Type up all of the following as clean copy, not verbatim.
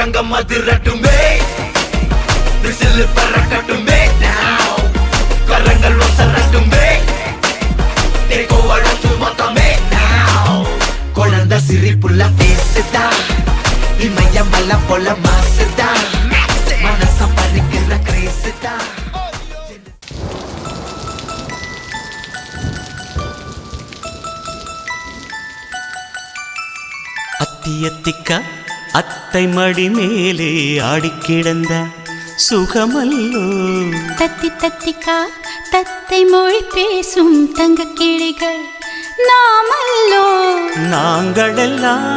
அரங்கம் அதிரட்டுமே whistle பறக்கட்டுமே now கரங்கள் ஒசரட்டுமே தேக்கோ அழகு மொத்தமே now குழந்தை சிரிப்புள்ள பேசுதா இமயமலை போல மாசுதா மனச பறிக்கிற கிரேசுதா அத்தியத்திக்க அத்தை மடி மேலே ஆடிக்கிடந்த சுகமல்லோ தத்தி தத்திக்கா தத்தை மொழி பேசும் தங்க கிளிகள் நாமல்லோ நாங்களெல்லாம்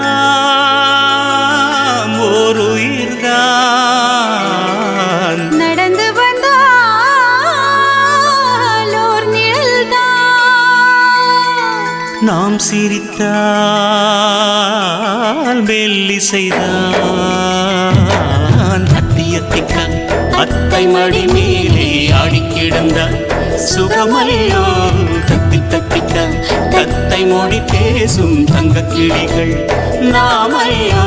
ஓர் உயிர்தான் நடந்து வந்தால் ஓர் நிழல்தான் நாம் சிரித்தால் மெல்லிசைதான் அத்தியத்திக்க அத்தை மடி மேலே ஆடிக்கிடந்த சுகமல்லோ தத்தி தத்திக்க தத்தை மொழி பேசும் தங்க கிளிகள் நாமல்லோ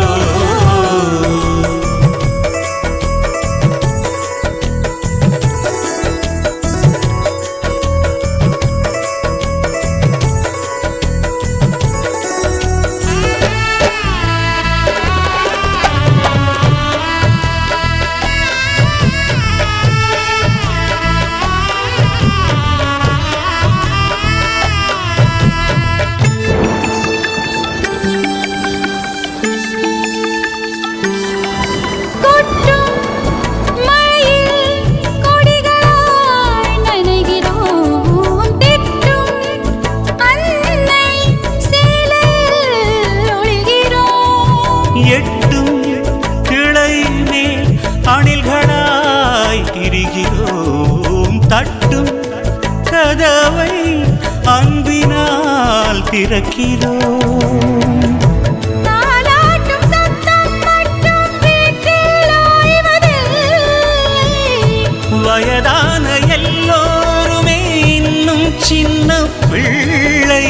எட்டும் கிளை மேல் அணில்களாய் திரிகிறோம் தட்டும் கதவை அன்பினால் திறக்கிறோம் வயதான எல்லோருமே இன்னும் சின்ன பிள்ளை